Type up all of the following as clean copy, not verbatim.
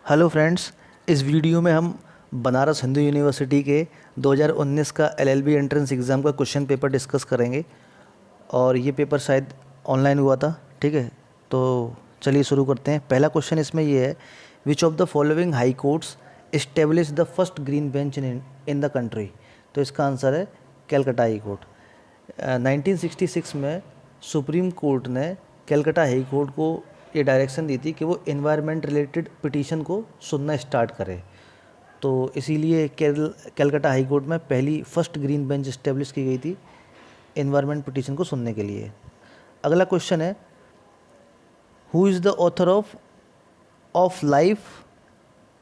Hello friends, इस video में हम बनारस हिंदू यूनिवर्सिटी के 2019 का एलएलबी एंट्रेंस एग्ज़ाम का क्वेश्चन पेपर डिस्कस करेंगे। और ये पेपर शायद ऑनलाइन हुआ था। ठीक है, तो चलिए शुरू करते हैं। पहला क्वेश्चन इसमें ये है, which of the following high courts establish the first green bench in the country. तो इसका आंसर है कैलकाटा हाई कोर्ट। 1966 में सुप्रीम कोर्ट ने कैलकाटा हाई कोर्ट को ये डायरेक्शन दी थी कि वो एनवायरनमेंट रिलेटेड पिटीशन को सुनना स्टार्ट करे। तो इसीलिए कैलकाटा हाई कोर्ट में पहली फर्स्ट ग्रीन बेंच इस्टेब्लिश की गई थी एनवायरनमेंट पिटीशन को सुनने के लिए। अगला क्वेश्चन है, who is the author of life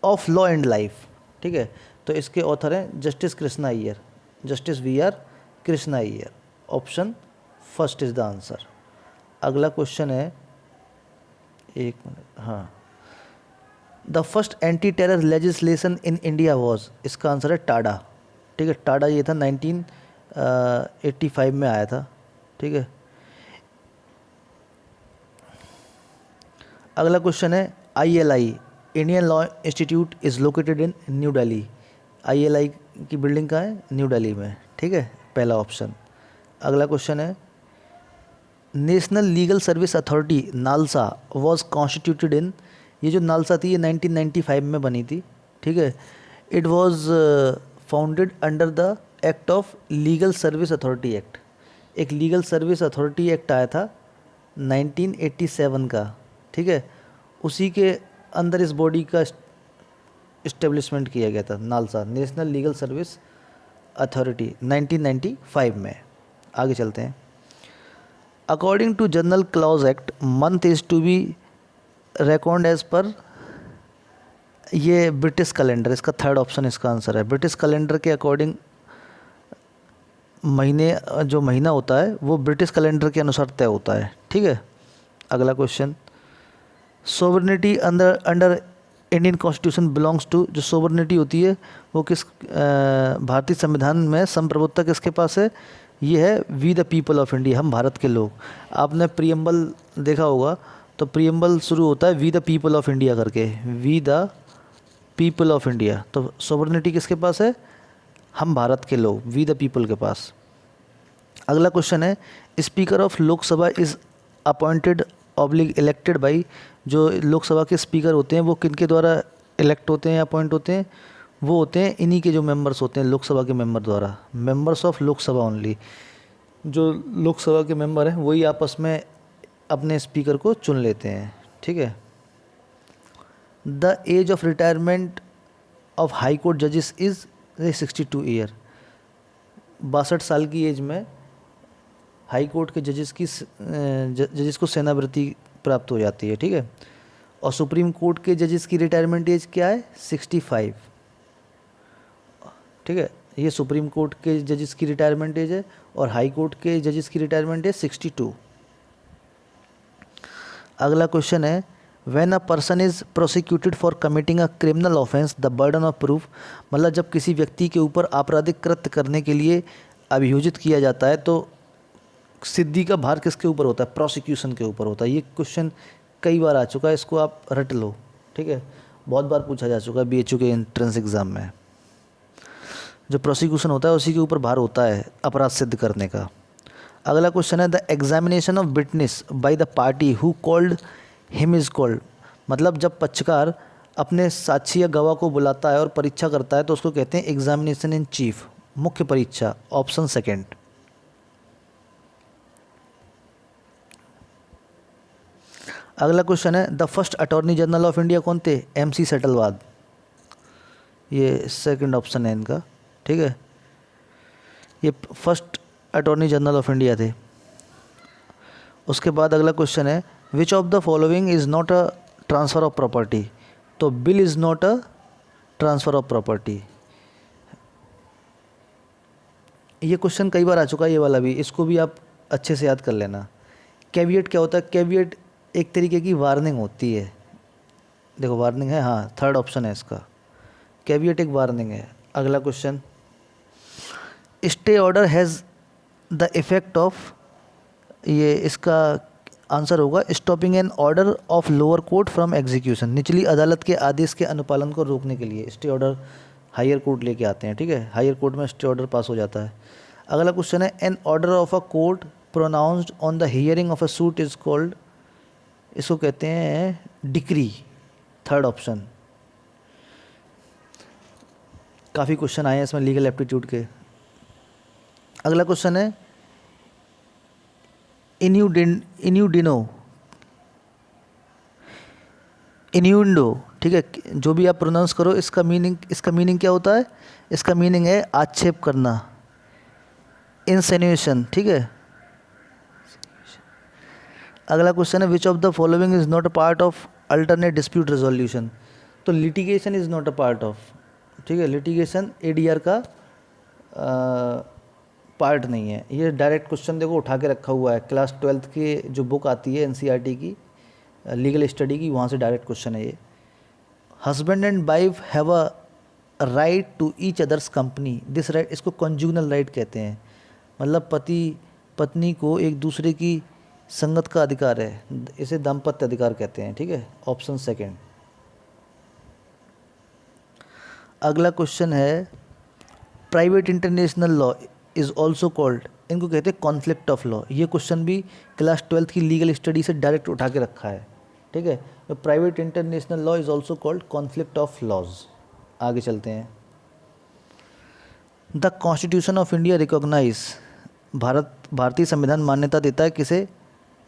of law and life. ठीक है, तो इसके ऑथर हैं justice Krishna Iyer, justice V R Krishna Iyer. Option first is the answer. अगला क्वेश्चन है, एक मिनट, हाँ, the first anti terror legislation in India was. इसका आंसर है टाडा। ठीक है, टाडा ये था 1985 में आया था। ठीक है, अगला क्वेश्चन है, ILI Indian law institute is located in new Delhi. ILI की बिल्डिंग कहाँ है? न्यू दिल्ली में। ठीक है, पहला ऑप्शन। अगला क्वेश्चन है, national legal service authority NALSA was constituted इन। ये जो नालसा थी ये 1995 में बनी थी। ठीक है, it was founded under the act of legal service authority act. एक लीगल सर्विस अथॉरिटी एक्ट आया था 1987 का। ठीक है, उसी के अंदर इस बॉडी का इस्टेब्लिशमेंट किया गया था, NALSA national legal service authority 1995 में। आगे चलते हैं। According to general clause act, month is to be record as per. ये ब्रिटिश कैलेंडर, इसका थर्ड ऑप्शन इसका आंसर है। ब्रिटिश कैलेंडर के अकॉर्डिंग महीने, जो महीना होता है वो ब्रिटिश कैलेंडर के अनुसार तय होता है। ठीक है, अगला question, sovereignty under Indian constitution belongs to. जो सोवरेनिटी होती है वो किस भारतीय संविधान में संप्रभुत्ता किसके पास है? ये है we the people of India, हम भारत के लोग। आपने प्रियम्बल देखा होगा, तो प्रियम्बल शुरू होता है we the people of India करके, we the people of India. तो सोवरेनिटी किसके पास है? हम भारत के लोग, वी द पीपल के पास। अगला क्वेश्चन है, speaker of Lok Sabha is appointed oblique elected by. जो लोकसभा के स्पीकर होते हैं वो किनके द्वारा इलेक्ट होते हैं, अपॉइंट होते हैं? वो होते हैं इन्हीं के जो मेंबर्स होते हैं लोकसभा के मेंबर द्वारा, मेंबर्स ऑफ लोकसभा ओनली। जो लोकसभा के मेंबर हैं वही आपस में अपने स्पीकर को चुन लेते हैं। ठीक है, the age of retirement of high court जजेस इज़ 62 ईयर। 62 साल की एज में हाई कोर्ट के जजेस को सेवानिवृत्ति प्राप्त हो जाती है। ठीक है, और सुप्रीम कोर्ट के जजेस की रिटायरमेंट एज क्या है? 65। ठीक है, ये सुप्रीम कोर्ट के जजेस की रिटायरमेंट एज है और हाई कोर्ट के जजेस की रिटायरमेंट एज 62। अगला क्वेश्चन है, when a person is prosecuted for committing a criminal offence the burden of proof. मतलब जब किसी व्यक्ति के ऊपर आपराधिक कृत्य करने के लिए अभियोजित किया जाता है तो सिद्धि का भार किसके ऊपर होता है? प्रोसिक्यूशन के ऊपर होता है। ये क्वेश्चन कई बार आ चुका है, इसको आप रट लो। ठीक है, बहुत बार पूछा जा चुका है BHU के एंट्रेंस एग्ज़ाम में। जो प्रोसिक्यूशन होता है उसी के ऊपर भार होता है अपराध सिद्ध करने का। अगला क्वेश्चन है, the examination of witness by the party who called him is called. मतलब जब पक्षकार अपने साक्षी या गवाह को बुलाता है और परीक्षा करता है तो उसको कहते हैं एग्जामिनेशन इन चीफ, मुख्य परीक्षा। Option second. अगला क्वेश्चन है, the first attorney general of India कौन थे? MC सेटलवाद। ये सेकंड ऑप्शन है इनका। ठीक है, ये first attorney general of India थे। उसके बाद अगला क्वेश्चन है, which of the following is not a transfer of property. तो bill is not a transfer of property. ये क्वेश्चन कई बार आ चुका है, ये वाला भी, इसको भी आप अच्छे से याद कर लेना। कैविएट क्या होता है? कैविएट एक तरीके की वार्निंग होती है। देखो वार्निंग है, हाँ, थर्ड ऑप्शन है इसका, कैविएट एक वार्निंग है। अगला question, stay order has the effect of. ये इसका आंसर होगा stopping an order of lower court from execution, निचली अदालत के आदेश के अनुपालन को रोकने के लिए स्टे ऑर्डर हायर कोर्ट लेके आते हैं, ठीक है, हायर कोर्ट में स्टे ऑर्डर पास हो जाता है। अगला क्वेश्चन है an order of a court pronounced on the hearing of a suit is called, इसको कहते हैं डिक्री, थर्ड ऑप्शन। काफ़ी क्वेश्चन आए हैं इसमें लीगल एप्टीट्यूड के। अगला क्वेश्चन है इन्यूंडो, ठीक है, जो भी आप प्रोनाउंस करो इसका मीनिंग क्या होता है? इसका मीनिंग है आक्षेप करना, इंसिनुएशन, ठीक है। अगला क्वेश्चन है which of the following is not a part of alternate dispute resolution, तो litigation is not a part of, ठीक है, लिटिगेशन एडीआर का पार्ट नहीं है। ये डायरेक्ट क्वेश्चन देखो उठा के रखा हुआ है, क्लास 12th की जो बुक आती है एनसीईआरटी की लीगल स्टडी की, वहाँ से डायरेक्ट क्वेश्चन है ये। Husband and wife have a right to each others company, this right, इसको कंजुगनल राइट कहते हैं, मतलब पति पत्नी को एक दूसरे की संगत का अधिकार है, इसे दाम्पत्य अधिकार कहते हैं, ठीक है, ऑप्शन सेकेंड। अगला क्वेश्चन है private international law is also called, इनको कहते हैं कॉन्फ्लिक्ट ऑफ लॉ। ये क्वेश्चन भी क्लास 12th की लीगल स्टडी से डायरेक्ट उठा के रखा है, ठीक है। तो private international law is also called conflict of laws. आगे चलते हैं। The constitution of India recognise, भारतीय संविधान मान्यता देता है किसे?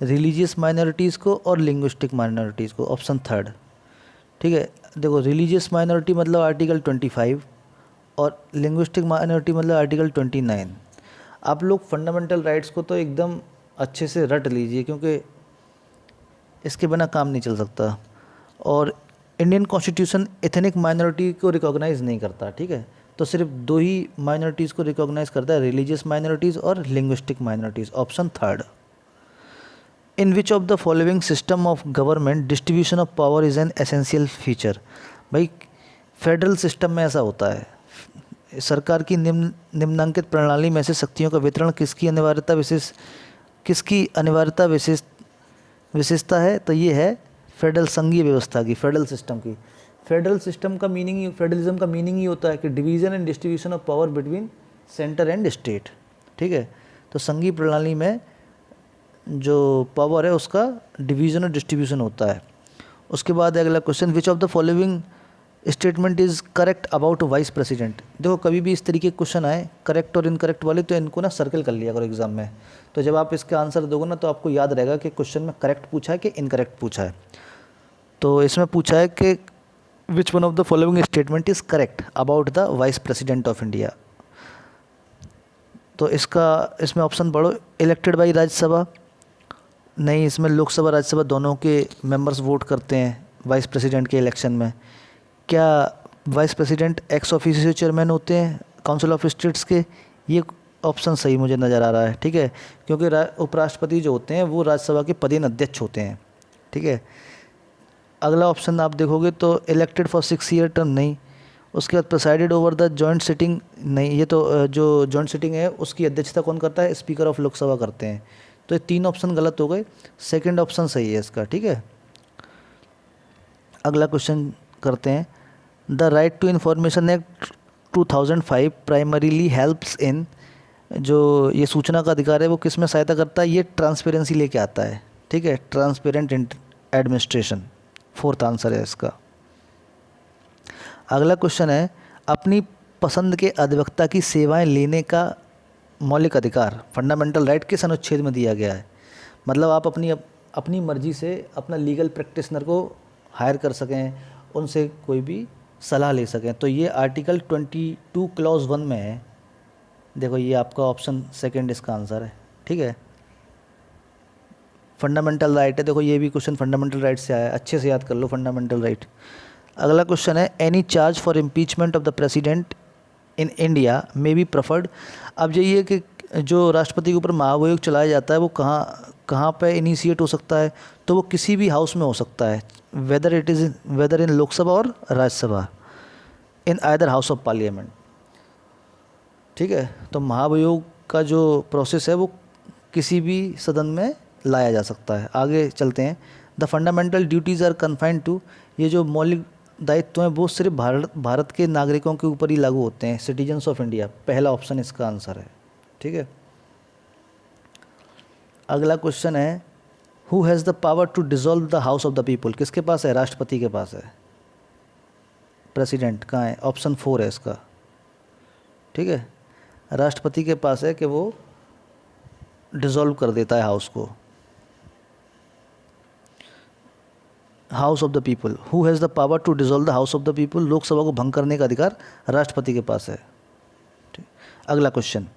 रिलीजियस माइनॉरिटीज़ को और लिंग्विस्टिक माइनॉरिटीज़ को, ऑप्शन थर्ड, ठीक है। देखो रिलीजियस माइनॉरिटी मतलब आर्टिकल 25 और लिंग्विस्टिक माइनॉरिटी मतलब आर्टिकल 29। आप लोग फंडामेंटल राइट्स को तो एकदम अच्छे से रट लीजिए क्योंकि इसके बिना काम नहीं चल सकता। और इंडियन कॉन्स्टिट्यूशन एथनिक माइनॉरिटी को रिकॉग्नाइज़ नहीं करता, ठीक है, तो सिर्फ दो ही माइनॉरिटीज़ को रिकॉग्नाइज़ करता है, रिलीजियस माइनॉरिटीज़ और linguistic minorities, option third. In which of the following system of government distribution of power is an essential feature, भाई फेडरल सिस्टम में ऐसा होता है, सरकार की निम्नांकित प्रणाली में से शक्तियों का वितरण किसकी अनिवार्यता विशेषता है? तो ये है फेडरल संघीय व्यवस्था की, फेडरल सिस्टम की। फेडरल सिस्टम का मीनिंग, फेडरलिज्म का मीनिंग ही होता है कि division and distribution of power between centre and state, ठीक है। तो संघीय प्रणाली में जो पावर है उसका डिवीज़न और डिस्ट्रीब्यूशन होता है। उसके बाद अगला question which of the following statement is correct about vice president. देखो कभी भी इस तरीके के क्वेश्चन आए करेक्ट और इनकरेक्ट वाले तो इनको ना सर्कल कर लिया करो एग्जाम में, तो जब आप इसका आंसर दोगे ना तो आपको याद रहेगा कि क्वेश्चन में करेक्ट पूछा है कि इनकरेक्ट पूछा है। तो इसमें पूछा है कि which one of the following statement is correct about the vice president of India. तो इसमें ऑप्शन पढ़ो, इलेक्टेड बाई राज्यसभा, नहीं, इसमें लोकसभा राज्यसभा दोनों के मेंबर्स वोट करते हैं वाइस प्रेसिडेंट के इलेक्शन में। क्या vice president ex officio chairman होते हैं काउंसिल ऑफ स्टेट्स के? ये ऑप्शन सही मुझे नज़र आ रहा है, ठीक है, क्योंकि उपराष्ट्रपति जो होते हैं वो राज्यसभा के पदेन अध्यक्ष होते हैं, ठीक है। अगला ऑप्शन आप देखोगे तो इलेक्टेड फॉर 6 ईयर टर्म, नहीं। उसके बाद presided over the joint sitting, नहीं, ये तो जो जॉइंट सिटिंग है उसकी अध्यक्षता कौन करता है? स्पीकर ऑफ लोकसभा करते हैं। तो ये 3 ऑप्शन गलत हो गए, सेकंड ऑप्शन सही है इसका, ठीक है। अगला क्वेश्चन करते हैं। The right to information act 2005 primarily helps in, जो ये सूचना का अधिकार है वो किस में सहायता करता है? ये ट्रांसपेरेंसी लेके आता है, ठीक है, ट्रांसपेरेंट एडमिनिस्ट्रेशन, फोर्थ आंसर है इसका। अगला क्वेश्चन है अपनी पसंद के अधिवक्ता की सेवाएं लेने का मौलिक अधिकार, फंडामेंटल राइट किस अनुच्छेद में दिया गया है? मतलब आप अपनी मर्जी से अपना लीगल प्रैक्टिशनर को हायर कर सकें, उनसे कोई भी सलाह ले सकें, तो ये आर्टिकल 22 क्लॉज 1 में है। देखो ये आपका ऑप्शन सेकंड इसका आंसर है, ठीक है। फंडामेंटल राइट है, देखो ये भी क्वेश्चन फंडामेंटल राइट से आया है, अच्छे से याद कर लो फंडामेंटल राइट। अगला क्वेश्चन है any charge for impeachment of the president in India may be preferred. अब यही है कि जो राष्ट्रपति के ऊपर महाभियोग चलाया जाता है वो कहाँ पे इनिशिएट हो सकता है? तो वो किसी भी हाउस में हो सकता है, वेदर इन लोकसभा और Rajya Sabha, in either house of parliament, ठीक है। तो महाभियोग का जो प्रोसेस है वो किसी भी सदन में लाया जा सकता है। आगे चलते हैं। The fundamental duties are confined to, ये जो मौलिक दायित्व हैं वो सिर्फ भारत के नागरिकों के ऊपर ही लागू होते हैं, सिटीजन्स ऑफ इंडिया, पहला ऑप्शन इसका आंसर है। ठीक है। अगला क्वेश्चन है, who has the power to dissolve the house of the people, किसके पास है? राष्ट्रपति के पास है। प्रेसिडेंट कहाँ है? ऑप्शन 4 है इसका। ठीक है, राष्ट्रपति के पास है कि वो डिसॉल्व कर देता है हाउस को। House of the people, who has the power to dissolve the house of the people, Lok Sabha को भंग करने का अधिकार राष्ट्रपति के पास है। ठीक। अगला question,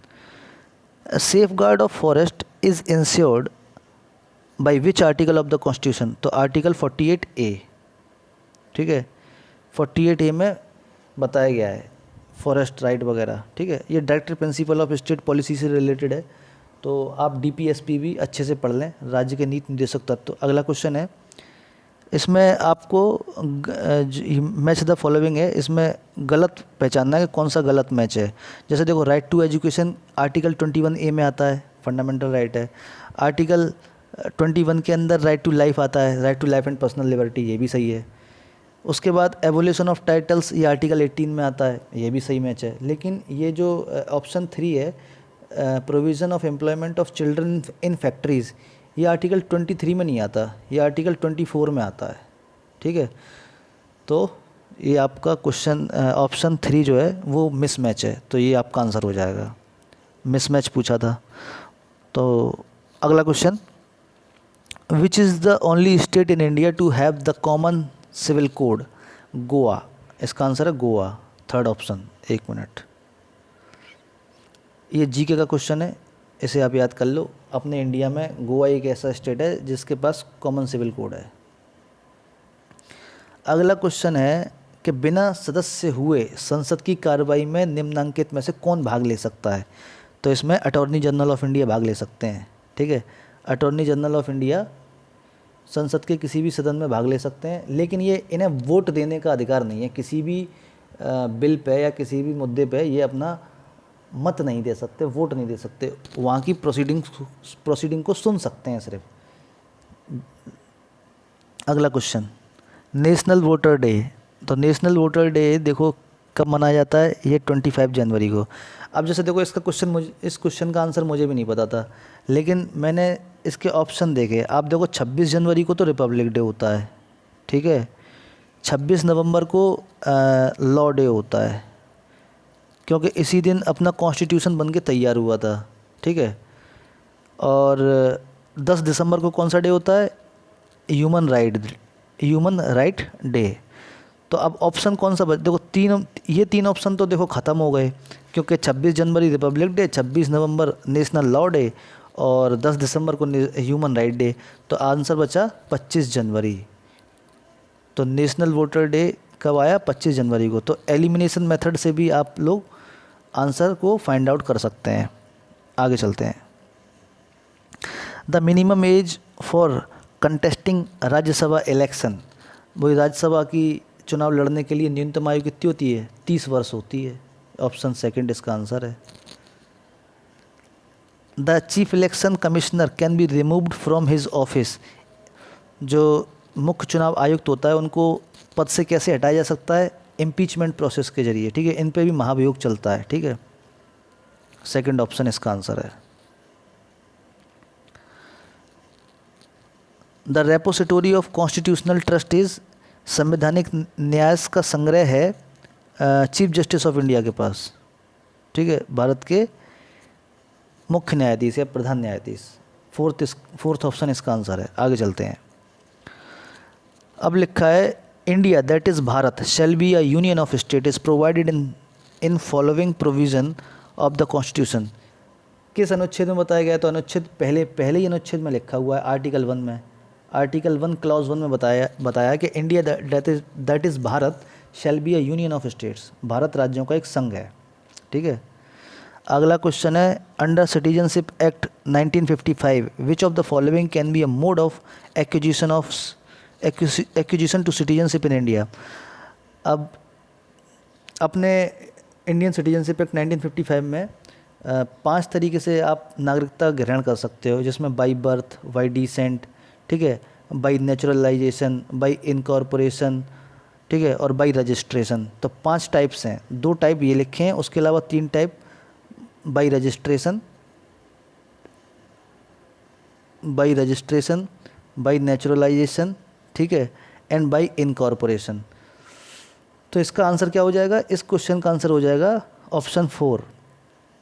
safe guard of forest is insured by which article of the constitution, तो आर्टिकल 48A। ठीक है, 48A में बताया गया है फॉरेस्ट राइट वगैरह। ठीक है, ये director principle of state policy से रिलेटेड है, तो आप DPSP भी अच्छे से पढ़ लें, राज्य के नीति निर्देशक तत्व। अगला क्वेश्चन है, इसमें आपको मैच द फॉलोइंग है, इसमें गलत पहचानना है कि कौन सा गलत मैच है। जैसे देखो, right to education article 21A में आता है, फंडामेंटल राइट है। आर्टिकल 21 के अंदर राइट टू लाइफ आता है, right to life and personal liberty, ये भी सही है। उसके बाद एवोल्यूशन ऑफ टाइटल्स, ये आर्टिकल 18 में आता है, ये भी सही मैच है। लेकिन ये जो ऑप्शन 3 है, provision of employment of children in factories, ये आर्टिकल 23 में नहीं आता, ये आर्टिकल 24 में आता है। ठीक है, तो ये आपका क्वेश्चन ऑप्शन 3 जो है वो मिसमैच है, तो ये आपका आंसर हो जाएगा। मिसमैच पूछा था। तो अगला question, which is the only state in India to have the common civil code? Goa, इसका आंसर है गोवा, थर्ड ऑप्शन। 1 मिनट, ये जीके का क्वेश्चन है, इसे आप याद कर लो। अपने इंडिया में गोवा एक ऐसा स्टेट है जिसके पास कॉमन सिविल कोड है। अगला क्वेश्चन है कि बिना सदस्य हुए संसद की कार्रवाई में निम्नलिखित में से कौन भाग ले सकता है? तो इसमें अटॉर्नी जनरल ऑफ इंडिया भाग ले सकते हैं। ठीक है, अटॉर्नी जनरल ऑफ इंडिया संसद के किसी भी सदन में भाग ले सकते हैं, लेकिन ये इन्हें वोट देने का अधिकार नहीं है। किसी भी बिल पे या किसी भी मुद्दे पे ये अपना मत नहीं दे सकते, वोट नहीं दे सकते, वहाँ की प्रोसीडिंग को सुन सकते हैं सिर्फ। अगला क्वेश्चन, नेशनल वोटर डे, तो नेशनल वोटर डे देखो कब मनाया जाता है? ये 25 जनवरी को। अब जैसे देखो, इसका क्वेश्चन इस क्वेश्चन का आंसर मुझे भी नहीं पता था, लेकिन मैंने इसके ऑप्शन देखे। आप देखो, 26 जनवरी को तो रिपब्लिक डे होता है। ठीक है, 26 नवंबर को लॉ डे होता है, क्योंकि इसी दिन अपना कॉन्स्टिट्यूशन बन के तैयार हुआ था। ठीक है, और 10 दिसंबर को कौन सा डे होता है? Human right day. तो अब ऑप्शन कौन सा देखो, ये तीन ऑप्शन तो देखो ख़त्म हो गए, क्योंकि 26 जनवरी रिपब्लिक डे, 26 नवंबर नेशनल लॉ डे और 10 दिसंबर को ह्यूमन राइट डे। तो आंसर बचा 25 जनवरी। तो नेशनल वोटर डे कब आया? 25 जनवरी को। तो एलिमिनेशन मेथड से भी आप लोग आंसर को फाइंड आउट कर सकते हैं। आगे चलते हैं। The minimum age for contesting Rajya Sabha election, वही राज्यसभा की चुनाव लड़ने के लिए न्यूनतम आयु कितनी होती है? 30 वर्ष होती है। ऑप्शन 2 इसका आंसर है। The chief election commissioner can be removed from his office, जो मुख्य चुनाव आयुक्त होता है उनको पद से कैसे हटाया जा सकता है? इम्पीचमेंट प्रोसेस के जरिए। ठीक है, इन पे भी महाभियोग चलता है। ठीक है, 2 ऑप्शन इसका आंसर है। The repository of constitutional trust is, संवैधानिक न्यास का संग्रह है चीफ जस्टिस ऑफ इंडिया के पास। ठीक है, भारत के मुख्य न्यायाधीश या प्रधान न्यायाधीश। 4th ऑप्शन इसका आंसर है। आगे चलते हैं। अब लिखा है, India that is Bharat shall be a union of state is provided in following provision of the constitution. किस अनुच्छेद में बताया गया? तो अनुच्छेद पहले ही अनुच्छेद में लिखा हुआ है, आर्टिकल 1 में। आर्टिकल 1 क्लॉज 1 में बताया कि India that is Bharat shall be a union of states, Bharat राज्यों का एक संघ है। ठीक है, अगला क्वेश्चन है, under citizenship act 1955 which of the following can be a mode of acquisition to citizenship in India. अब अपने इंडियन सिटीजनशिप एक्ट 1955 में 5 तरीके से आप नागरिकता ग्रहण कर सकते हो, जिसमें बाई बर्थ, बाई डिसेंट, ठीक है, बाई नेचुरलाइजेशन, बाई इनकॉर्पोरेशन, ठीक है, और बाई रजिस्ट्रेशन। तो 5 टाइप्स हैं, 2 टाइप ये लिखे हैं, उसके अलावा 3 type by registration, by naturalisation, ठीक है, एंड बाई इनकॉर्पोरेशन। तो इसका आंसर क्या हो जाएगा, इस क्वेश्चन का आंसर हो जाएगा option 4,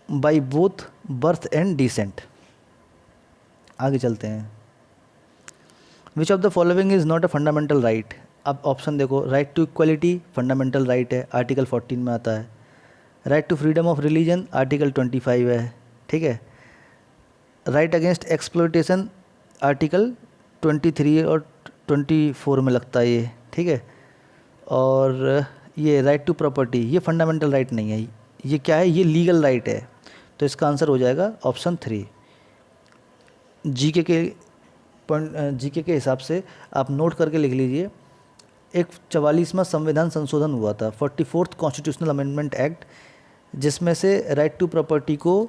by both birth and descent. आगे चलते हैं। Which of the following is not a fundamental right. अब ऑप्शन देखो, right to equality fundamental right है, आर्टिकल 14 में आता है। Right to freedom of religion article 25 है, ठीक है। राइट अगेंस्ट एक्सप्लॉयटेशन आर्टिकल 23 और 24 में लगता है ये, ठीक है। और ये राइट टू प्रॉपर्टी, ये फंडामेंटल राइट नहीं है, ये क्या है, ये लीगल राइट है। तो इसका आंसर हो जाएगा ऑप्शन 3। जीके के हिसाब से आप नोट करके लिख लीजिए। एक 44वां संविधान संशोधन हुआ था, 44th कॉन्स्टिट्यूशनल अमेंडमेंट एक्ट, जिसमें से राइट टू प्रॉपर्टी को,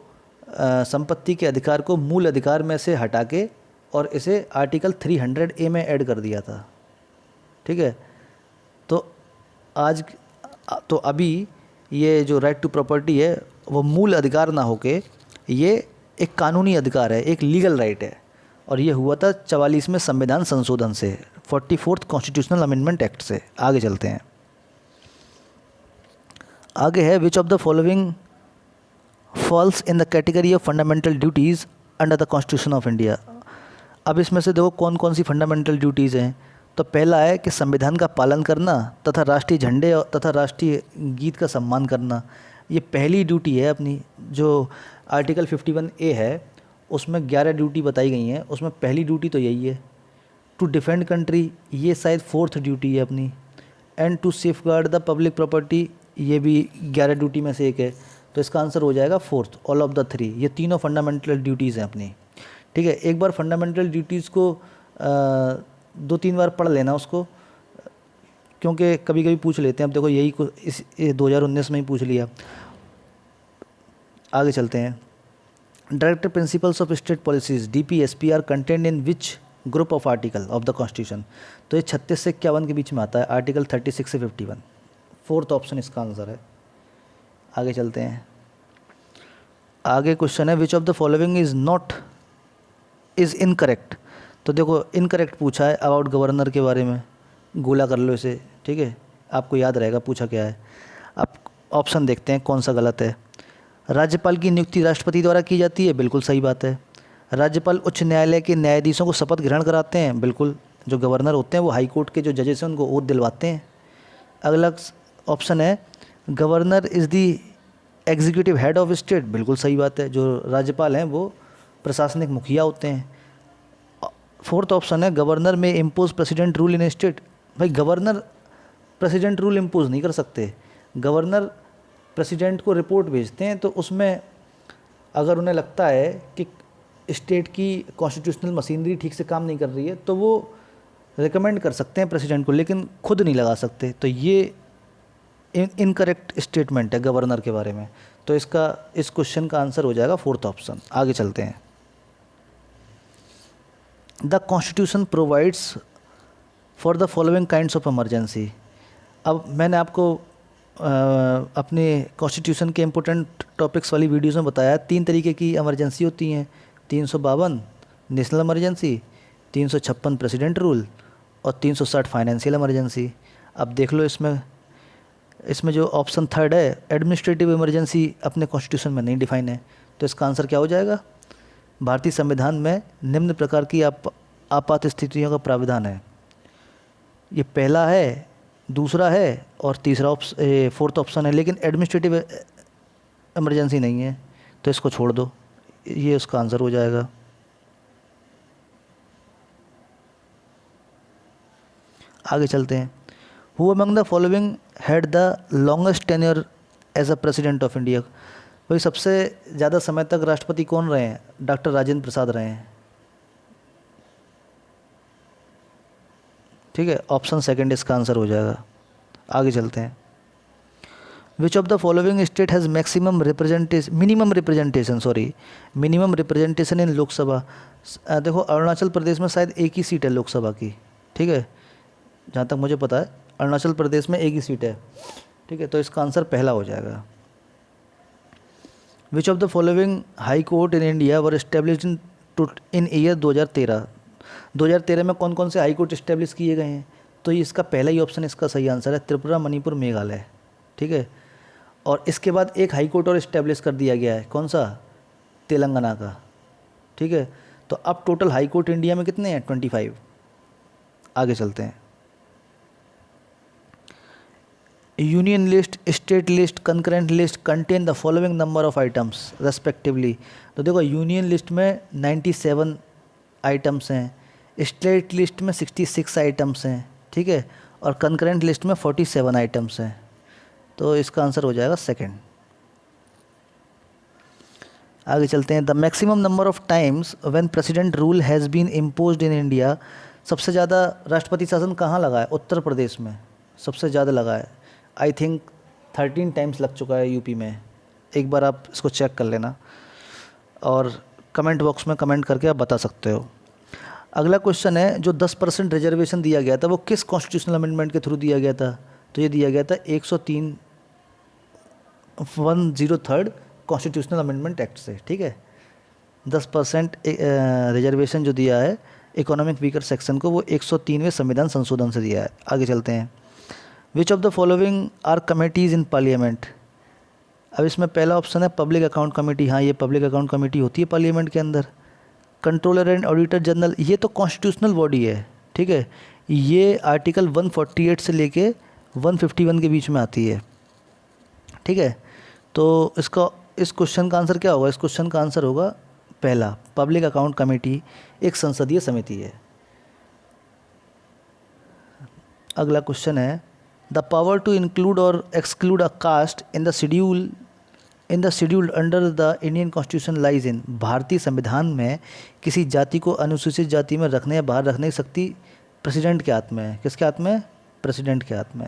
संपत्ति के अधिकार को मूल अधिकार में से हटा के और इसे आर्टिकल 300A में ऐड कर दिया था, ठीक है। तो अभी ये जो राइट टू प्रॉपर्टी है वो मूल अधिकार ना होके ये एक कानूनी अधिकार है, एक लीगल राइट है, और ये हुआ था 44वें संविधान संशोधन से, 44th कॉन्स्टिट्यूशनल अमेंडमेंट एक्ट से। आगे चलते हैं। आगे है which of the following falls in the category of fundamental duties under the constitution of India. अब इसमें से देखो कौन कौन सी फंडामेंटल ड्यूटीज़ हैं। तो पहला है कि संविधान का पालन करना तथा राष्ट्रीय झंडे तथा राष्ट्रीय गीत का सम्मान करना। ये पहली ड्यूटी है अपनी, जो आर्टिकल 51A है उसमें 11 ड्यूटी बताई गई हैं, उसमें पहली ड्यूटी तो यही है। टू डिफेंड कंट्री, ये शायद 4th ड्यूटी है अपनी। And to safeguard the public property, ये भी 11 ड्यूटी में से एक है। तो इसका आंसर हो जाएगा 4th, ऑल ऑफ द 3। ये तीनों फंडामेंटल ड्यूटीज़ हैं अपनी, ठीक है। एक बार फंडामेंटल ड्यूटीज़ को 2-3 बार पढ़ लेना उसको, क्योंकि कभी कभी पूछ लेते हैं। अब देखो यही इस 2019 में ही पूछ लिया। आगे चलते हैं। Director principles of state policies DPSP are content in which group of article of the constitution. तो ये 36 से 51 के बीच में आता है, आर्टिकल 36 से 51। 4th ऑप्शन इसका आंसर है। आगे चलते हैं। आगे क्वेश्चन है which of the following is incorrect. तो देखो इनकरेक्ट पूछा है अबाउट गवर्नर के बारे में, गोला कर लो इसे, ठीक है, आपको याद रहेगा पूछा क्या है। अब ऑप्शन देखते हैं कौन सा गलत है। राज्यपाल की नियुक्ति राष्ट्रपति द्वारा की जाती है, बिल्कुल सही बात है। राज्यपाल उच्च न्यायालय के न्यायाधीशों को शपथ ग्रहण कराते हैं, बिल्कुल। जो गवर्नर होते हैं वो हाई कोर्ट के जो जजेस हैं उनको ओथ दिलवाते हैं। अगला ऑप्शन है governor is the executive head of state, बिल्कुल सही बात है। जो राज्यपाल हैं वो प्रशासनिक मुखिया होते हैं। 4th ऑप्शन है गवर्नर में impose president rule in state. भाई गवर्नर प्रेसिडेंट रूल इम्पोज नहीं कर सकते। गवर्नर प्रेसिडेंट को रिपोर्ट भेजते हैं, तो उसमें अगर उन्हें लगता है कि स्टेट की कॉन्स्टिट्यूशनल मशीनरी ठीक से काम नहीं कर रही है तो वो रिकमेंड कर सकते हैं प्रेसिडेंट को, लेकिन खुद नहीं लगा सकते। तो ये इनकरेक्ट स्टेटमेंट है गवर्नर के बारे में। तो इस क्वेश्चन का आंसर हो जाएगा 4th ऑप्शन। आगे चलते हैं। The constitution provides for the following kinds of emergency. अब मैंने आपको अपने कॉन्स्टिट्यूशन के इम्पोर्टेंट टॉपिक्स वाली वीडियोज़ में बताया 3 तरीके की इमरजेंसी होती हैं। 352 नेशनल इमरजेंसी, 356 प्रेसिडेंट रूल और 360 फाइनेंशियल इमरजेंसी। अब देख लो इसमें जो ऑप्शन 3rd है एडमिनिस्ट्रेटिव इमरजेंसी अपने कॉन्स्टिट्यूशन में नहीं डिफाइन है। तो इसका आंसर क्या हो जाएगा, भारतीय संविधान में निम्न प्रकार की आपात स्थितियों का प्रावधान है। ये पहला है, दूसरा है और तीसरा 4th ऑप्शन है, लेकिन एडमिनिस्ट्रेटिव इमरजेंसी नहीं है। तो इसको छोड़ दो, ये उसका आंसर हो जाएगा। आगे चलते हैं। Who among the following had the longest tenure as a president of India. भाई सबसे ज़्यादा समय तक राष्ट्रपति कौन रहे हैं, डॉक्टर राजेंद्र प्रसाद रहे हैं, ठीक है। ऑप्शन 2 इसका आंसर हो जाएगा। आगे चलते हैं। Which of the following state has minimum representation in Lok Sabha. देखो अरुणाचल प्रदेश में शायद एक ही सीट है लोकसभा की, ठीक है, जहाँ तक मुझे पता है अरुणाचल प्रदेश में एक ही सीट है, ठीक है, तो इसका आंसर पहला हो जाएगा। विच of the following high court in India were established in year 2013 में कौन कौन से हाई कोर्ट इस्टेब्लिश किए गए हैं, तो ये इसका पहला ही ऑप्शन इसका सही आंसर है, त्रिपुरा, मणिपुर, मेघालय, ठीक है। और इसके बाद एक हाई कोर्ट और इस्टेब्लिश कर दिया गया है, कौन सा, तेलंगाना का, ठीक है। तो अब टोटल हाई कोर्ट इंडिया में कितने हैं, 25। आगे चलते हैं। Union list, state list, concurrent list contain the following number of items respectively. तो देखो यूनियन लिस्ट में 97 आइटम्स हैं, स्टेट लिस्ट में 66 आइटम्स हैं, ठीक है, और कंकरेंट लिस्ट में 47 आइटम्स हैं, तो इसका आंसर हो जाएगा सेकंड। आगे चलते हैं। The maximum number of times when president rule has been imposed in India. सबसे ज़्यादा राष्ट्रपति शासन कहाँ लगा है, उत्तर प्रदेश में सबसे ज़्यादा लगा है, आई थिंक 13 टाइम्स लग चुका है यूपी में। एक बार आप इसको चेक कर लेना और कमेंट बॉक्स में कमेंट करके आप बता सकते हो। अगला क्वेश्चन है, जो 10% रिजर्वेशन दिया गया था वो किस कॉन्स्टिट्यूशनल अमेंडमेंट के थ्रू दिया गया था, तो ये दिया गया था 103 कॉन्स्टिट्यूशनल अमेंडमेंट एक्ट से, ठीक है। 10% रिजर्वेशन जो दिया है इकोनॉमिक वीकर सेक्शन को, वो 103वें संविधान संशोधन से दिया है। आगे चलते हैं। Which of the following are committees in parliament. अब इसमें पहला ऑप्शन है पब्लिक अकाउंट कमेटी, हाँ ये पब्लिक अकाउंट कमेटी होती है पार्लियामेंट के अंदर। कंट्रोलर एंड ऑडिटर जनरल, ये तो कॉन्स्टिट्यूशनल बॉडी है, ठीक है, ये आर्टिकल 148 से लेके 151 के बीच में आती है, ठीक है। तो इसका इस क्वेश्चन का आंसर क्या होगा, इस क्वेश्चन का आंसर होगा पहला, पब्लिक अकाउंट कमेटी एक संसदीय समिति है। अगला क्वेश्चन है, the power to include or exclude a caste in the schedule under the Indian constitution lies in. भारतीय संविधान में किसी जाति को अनुसूचित जाति में रखने या बाहर रखने की शक्ति प्रेसिडेंट के हाथ में है। किसके हाथ में, प्रेसिडेंट के हाथ में।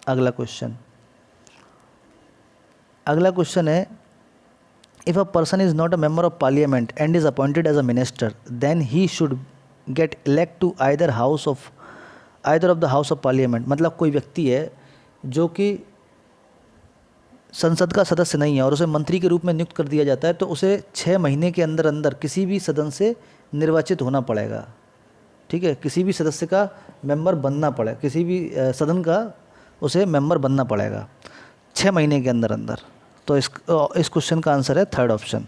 अगला क्वेश्चन है, if a person is not a member of parliament and is appointed as a minister then he should get elect to either of the house of parliament. मतलब कोई व्यक्ति है जो कि संसद का सदस्य नहीं है और उसे मंत्री के रूप में नियुक्त कर दिया जाता है, तो उसे 6 महीने के अंदर अंदर किसी भी सदन से निर्वाचित होना पड़ेगा, ठीक है, किसी भी सदस्य का मेंबर बनना पड़े, किसी भी सदन का उसे मेंबर बनना पड़ेगा 6 महीने के अंदर अंदर। तो इस क्वेश्चन का आंसर है थर्ड ऑप्शन।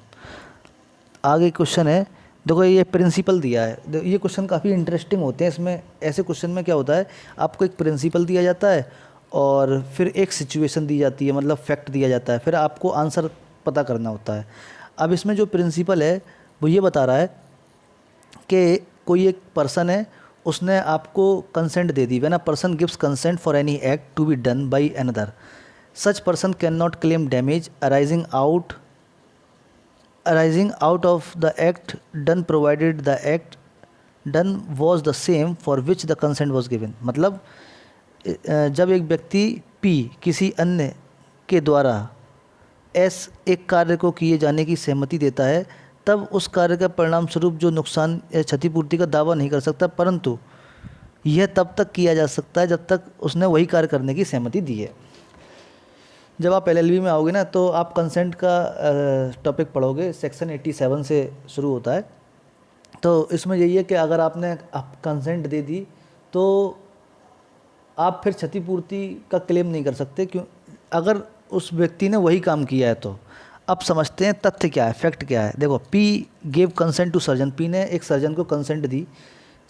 आगे क्वेश्चन है, देखो ये प्रिंसिपल दिया है, ये क्वेश्चन काफ़ी इंटरेस्टिंग होते हैं। इसमें ऐसे क्वेश्चन में क्या होता है, आपको एक प्रिंसिपल दिया जाता है और फिर एक सिचुएशन दी जाती है, मतलब फैक्ट दिया जाता है, फिर आपको आंसर पता करना होता है। अब इसमें जो प्रिंसिपल है वो ये बता रहा है कि कोई एक पर्सन है, उसने आपको कंसेंट दे दी। When a person gives consent for any act to be done by another, such person can not claim damage arising out of the act done provided the act done was the same for which the consent was given. मतलब जब एक व्यक्ति P किसी अन्य के द्वारा S एक कार्य को किए जाने की सहमति देता है, तब उस कार्य का परिणाम स्वरूप जो नुकसान या क्षतिपूर्ति का दावा नहीं कर सकता, परंतु यह तब तक किया जा सकता है जब तक उसने वही कार्य करने की सहमति दी है। जब आप LLB में आओगे ना, तो आप कंसेंट का टॉपिक पढ़ोगे, सेक्शन 87 से शुरू होता है। तो इसमें यही है कि अगर आपने कंसेंट दे दी तो आप फिर क्षतिपूर्ति का क्लेम नहीं कर सकते, क्यों, अगर उस व्यक्ति ने वही काम किया है। तो अब समझते हैं तथ्य क्या है, फैक्ट क्या है। देखो, P gave consent to surgeon, P ने एक सर्जन को कंसेंट दी,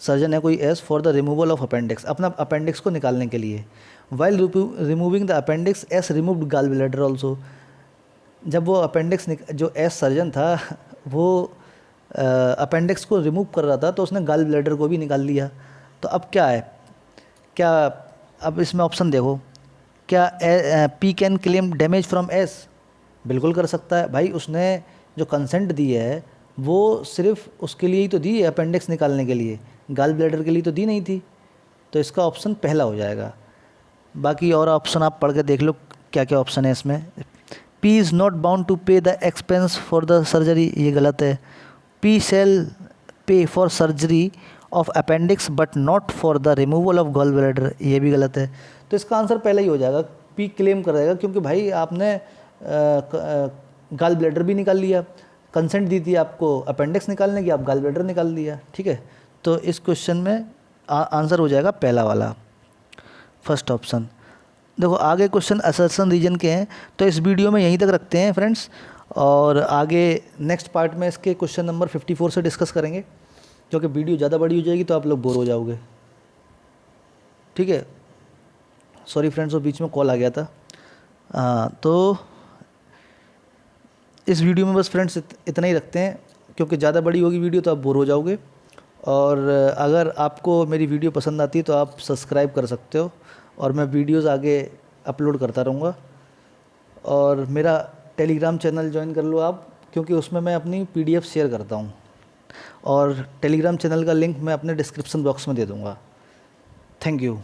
सर्जन है कोई S, for the removal of appendix, अपना अपेंडिक्स को निकालने के लिए। While removing the appendix S removed gall bladder also. जब वो अपेंडिक्स जो एस सर्जन था वो अपेंडिक्स को रिमूव कर रहा था, तो उसने गॉल ब्लैडर को भी निकाल लिया। तो अब क्या है, क्या अब इसमें ऑप्शन देखो, क्या P can claim damage from S, बिल्कुल कर सकता है भाई। उसने जो कंसेंट दी है वो सिर्फ उसके लिए ही तो दी है, अपेंडिक्स निकालने के लिए, गॉल ब्लैडर के लिए तो दी नहीं थी। तो इसका ऑप्शन पहला हो जाएगा। बाकी और ऑप्शन आप पढ़ के देख लो, क्या क्या ऑप्शन है इसमें। P is not bound to pay the expense for the surgery, ये गलत है। P shall pay for surgery of appendix but not for the removal of gall bladder, ये भी गलत है। तो इसका आंसर पहले ही हो जाएगा, पी क्लेम करेगा, क्योंकि भाई आपने गॉल ब्लैडर भी निकाल लिया, कंसेंट दी थी आपको अपेंडिक्स निकालने की, आप गॉल ब्लैडर निकाल दिया, ठीक है। तो इस क्वेश्चन में आंसर हो जाएगा पहला वाला, फर्स्ट ऑप्शन। देखो आगे क्वेश्चन असर्शन रीजन के हैं, तो इस वीडियो में यहीं तक रखते हैं फ्रेंड्स, और आगे नेक्स्ट पार्ट में इसके क्वेश्चन नंबर 54 से डिस्कस करेंगे, क्योंकि वीडियो ज़्यादा बड़ी हो जाएगी तो आप लोग बोर हो जाओगे, ठीक है। सॉरी फ्रेंड्स, वो बीच में कॉल आ गया था। तो इस वीडियो में बस फ्रेंड्स इतना ही रखते हैं, क्योंकि ज़्यादा बड़ी होगी वीडियो तो आप बोर हो जाओगे। और अगर आपको मेरी वीडियो पसंद आती है तो आप सब्सक्राइब कर सकते हो, और मैं वीडियोस आगे अपलोड करता रहूँगा। और मेरा टेलीग्राम चैनल ज्वाइन कर लो आप, क्योंकि उसमें मैं अपनी PDF शेयर करता हूँ, और टेलीग्राम चैनल का लिंक मैं अपने डिस्क्रिप्शन बॉक्स में दे दूँगा। Thank you.